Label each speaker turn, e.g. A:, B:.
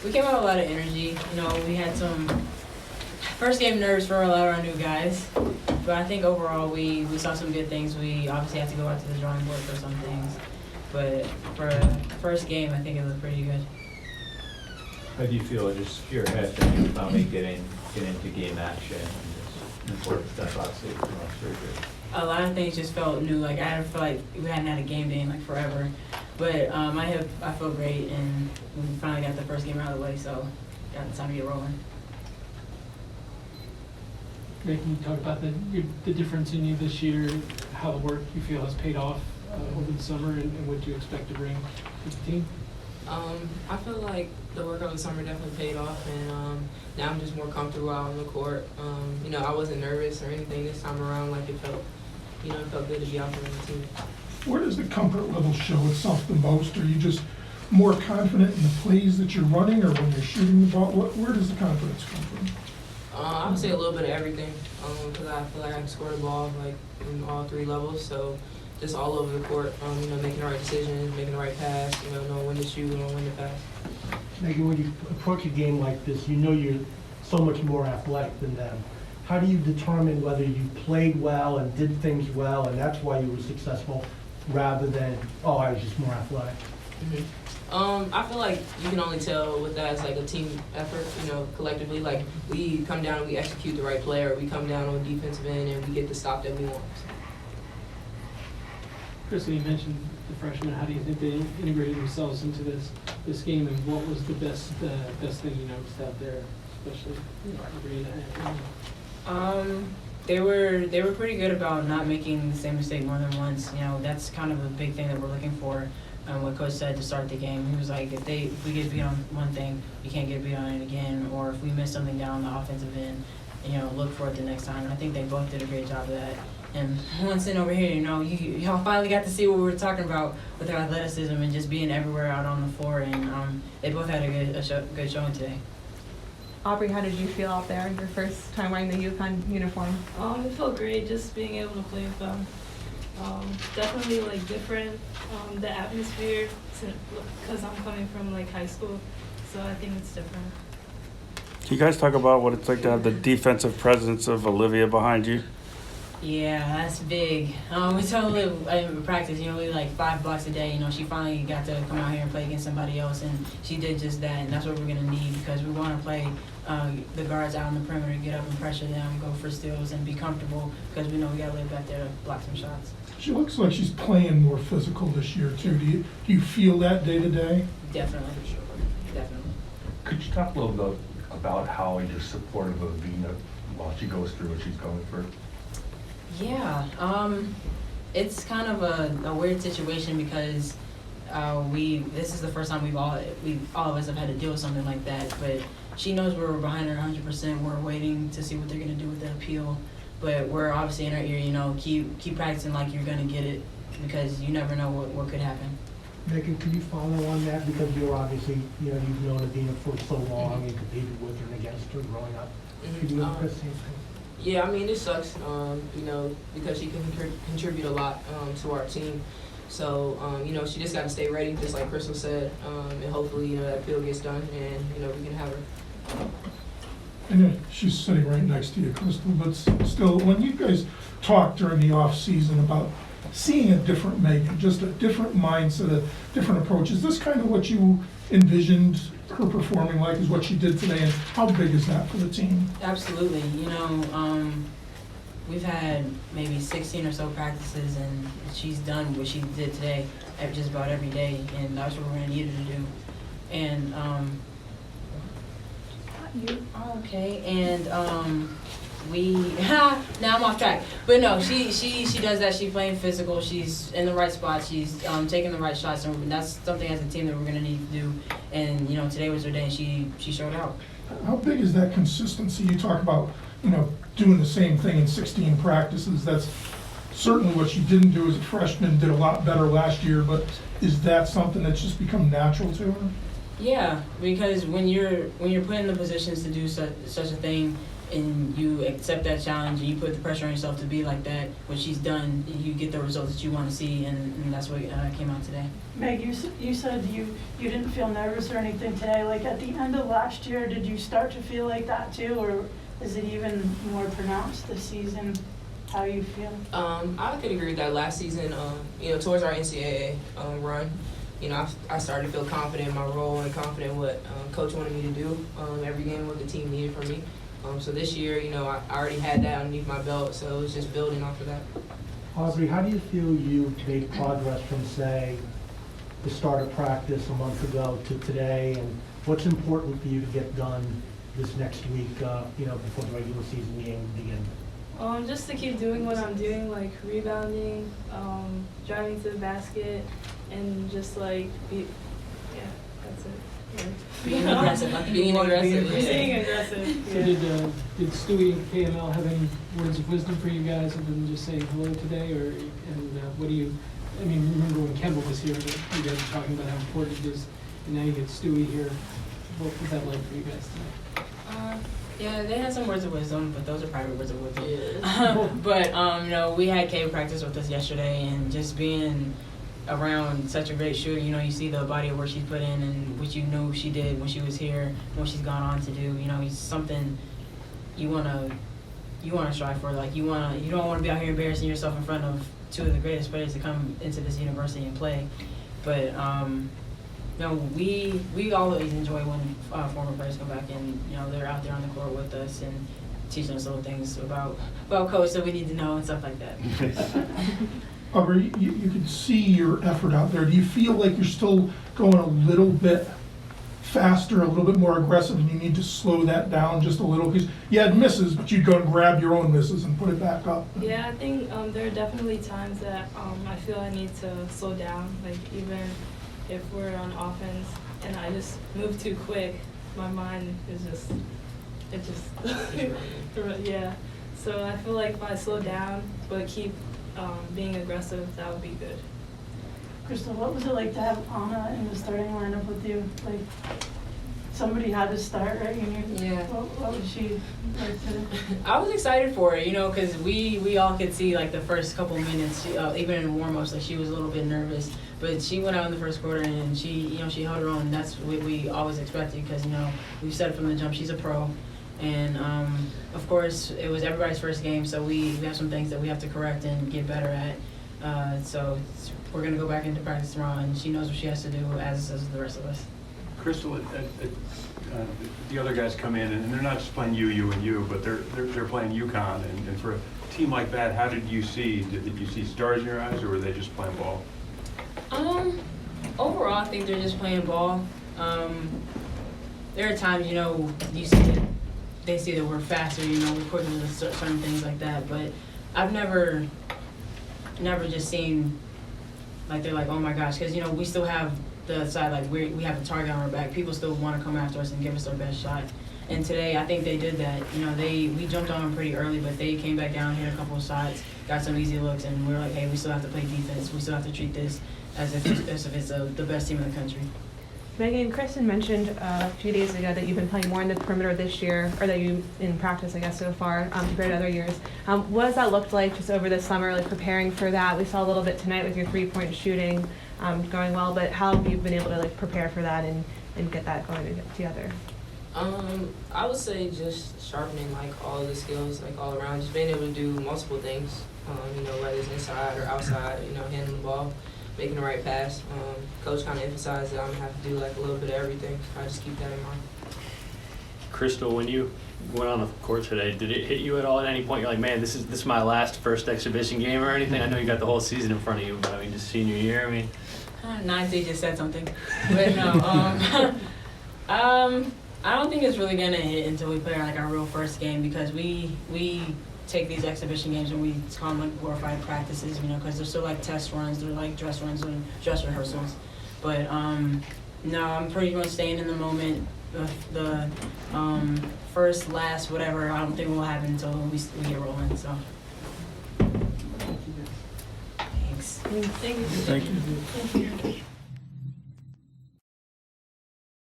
A: We came out with a lot of energy. We had some first game nerves for a lot of our new guys, but I think overall we saw some good things. We obviously had to go out to the drawing board for some things, but for first game, I think it looked pretty good.
B: How do you feel just your head that you finally get into game action and just important stuff obviously from our surgery?
A: A lot of things just felt new. Like I feel like we hadn't had a game day in like forever, but I feel great, and we finally got the first game out of the way, so got the time to get rolling.
C: Greg, can you talk about the difference in you this year, how the work you feel has paid off over the summer, and what you expect to bring to the team?
D: I feel like the work over the summer definitely paid off, and now I'm just more comfortable out on the court. I wasn't nervous or anything this time around. Like it felt good to be out there on the team.
E: Where does the comfort level show itself the most? Are you just more confident in the plays that you're running, or when you're shooting the ball? Where does the confidence come from?
D: I would say a little bit of everything, because I feel like I can score the ball like in all three levels. So just all over the court, making the right decisions, making the right pass, knowing when to shoot, knowing when to pass.
F: Megan, when you approach a game like this, you're so much more athletic than them. How do you determine whether you played well and did things well, and that's why you were successful, rather than, I was just more athletic?
D: Mm-hmm. I feel like you can only tell with that as like a team effort, collectively. Like we come down and we execute the right play, or we come down on defensive end and we get the stop that we want.
C: Chris, you mentioned the freshmen. How do you think they integrated themselves into this game, and what was the best thing you noticed out there, especially
A: They were pretty good about not making the same mistake more than once. That's kind of a big thing that we're looking for. What Coach said to start the game, he was like, if we get beat on one thing, you can't get beat on it again, or if we miss something down the offensive end, look for it the next time. And I think they both did a great job of that. And once sitting over here, y'all finally got to see what we were talking about with their athleticism and just being everywhere out on the floor. And they both had a good showing today.
G: Aubrey, how did you feel out there your first time wearing the UConn uniform?
H: It felt great just being able to play with them. Definitely different, the atmosphere, because I'm coming from high school, so I think it's different.
I: Can you guys talk about what it's like to have the defensive presence of Olivia behind you?
A: Yeah, that's big. We told Liv in practice, we 5 blocks a day. She finally got to come out here and play against somebody else, and she did just that. And that's what we're going to need, because we want to play the guards out on the perimeter, get up and pressure them, go for steals, and be comfortable, because we know we got to Liv back there to block some shots.
E: She looks like she's playing more physical this year too. Do you feel that day to day?
A: Definitely. Definitely.
J: Could you talk a little bit about how you're supportive of Vina while she goes through what she's going through?
A: Yeah, it's kind of a weird situation, because this is the first time all of us have had to deal with something like that. But she knows we're behind her 100%. We're waiting to see what they're gonna do with the appeal. But we're obviously in her ear, keep practicing like you're gonna get it, because you never know what could happen.
F: Megan, could you follow on that? Because you're obviously, you've known Adina for so long and competed with her and against her growing up. Could you Chris say something?
D: Yeah, it sucks, because she can contribute a lot to our team. So, she just got to stay ready, just like Crystal said, and hopefully, that appeal gets done, and, we can have her.
E: I know she's sitting right next to you, Crystal, but still, when you guys talk during the off season about seeing a different Megan, just a different mindset, a different approach, is this kind of what you envisioned her performing like, is what she did today, and how big is that for the team?
A: Absolutely. We've had maybe 16 or so practices, and she's done what she did today just about every day, and that's what we're going to need her to do. And okay, and now I'm off track. But no, she does that. She's playing physical. She's in the right spot. She's taking the right shots, and that's something as a team that we're gonna need to do. And today was her day, and she showed out.
E: How big is that consistency? You talk about doing the same thing in 16 practices. That's certainly what she didn't do as a freshman. Did a lot better last year. But is that something that's just become natural to her?
A: Yeah, because when you're put in the positions to do such a thing, and you accept that challenge and you put the pressure on yourself to be like that, what she's done, you get the results that you want to see, and that's what came out today.
K: Meg, you said you didn't feel nervous or anything today. Like at the end of last year, did you start to feel like that too, or is it even more pronounced this season? How you feel?
D: I could agree with that. Last season, towards our NCAA run, I started to feel confident in my role and confident in what Coach wanted me to do every game, what the team needed from me. So this year, I already had that underneath my belt, so it was just building off of that.
F: Aubrey, how do you feel you made progress from, say, the start of practice a month ago to today, and what's important for you to get done this next week, before the regular season game begins?
H: Just to keep doing what I'm doing, like rebounding, driving to the basket, and just like that's it. Yeah.
D: Being aggressive. Being aggressive.
H: Being aggressive.
C: So
H: Yeah.
C: did Stewie and KML have any words of wisdom for you guys other than just saying hello today, what do you? I mean, remember when Campbell was here, that you guys were talking about how important it is, and now you get Stewie here. What was that like for you guys tonight?
A: Yeah, they had some words of wisdom, but those are private words of wisdom.
D: Yeah.
A: But we had Kay practice with us yesterday, and just being around such a great shooter, you see the body of work she's put in and what you knew she did when she was here, and what she's gone on to do. He's something you wanna strive for. Like you don't wanna be out here embarrassing yourself in front of two of the greatest players to come into this university and play. But we always enjoy when former players come back and they're out there on the court with us and teaching us little things about coach that we need to know and stuff like that.
E: Aubrey, you can see your effort out there. Do you feel like you're still going a little bit faster, a little bit more aggressive, and you need to slow that down just a little? Because you had misses, but you'd go and grab your own misses and put it back up.
H: Yeah, I think there are definitely times that I feel I need to slow down. Like even if we're on offense and I just move too quick, my mind is yeah. So I feel like if I slow down but keep being aggressive, that would be good.
K: Crystal, what was it like to have Anna in the starting lineup with you? Like somebody had to start, right?
A: Yeah.
K: What was she like today?
A: I was excited for it, because we all could see like the first couple minutes, even in warm-ups, like she was a little bit nervous. But she went out in the first quarter and she held her own. And that's what we always expected because we said from the jump she's a pro, and of course it was everybody's first game, so we have some things that we have to correct and get better at. So we're gonna go back into practice tomorrow, and she knows what she has to do as the rest of us.
J: Crystal, the other guys come in and they're not just playing you, but they're playing UConn, and for a team like that, how did you see? Did you see stars in your eyes, or were they just playing ball?
A: Overall, I think they're just playing ball. There are times, they see that we're faster, we're quicker than certain things like that. But I've never just seen like they're like, oh my gosh, because we still have the side like we have a target on our back. People still want to come after us and give us their best shot. And today, I think they did that. We jumped on them pretty early, but they came back down, hit a couple of shots, got some easy looks, and we were like, hey, we still have to play defense. We still have to treat this as if it's the best team in the country.
G: Megan, Kristen mentioned a few days ago that you've been playing more in the perimeter this year, or that you in practice, I guess, so far compared to other years. What has that looked like just over the summer, like preparing for that? We saw a little bit tonight with your three-point shooting going well, but how have you been able to prepare for that and get that going together?
D: I would say just sharpening all of the skills all around, just being able to do multiple things. Whether it's inside or outside, handling the ball, making the right pass. Coach kind of emphasized that I'm gonna have to do a little bit of everything. I just keep that in mind.
L: Crystal, when you went on the court today, did it hit you at all at any point? You're like, man, this is my last first exhibition game or anything? I know you got the whole season in front of you, but just senior year,
A: Nancy just said something, but no. I don't think it's really gonna hit until we play our real first game, because we take these exhibition games and we call them glorified practices, because they're still test runs, they're dress runs and dress rehearsals. But no, I'm pretty much staying in the moment. The first, last, whatever, I don't think will happen until we get rolling. So. Thanks.
H: Thank you.
I: Thank you.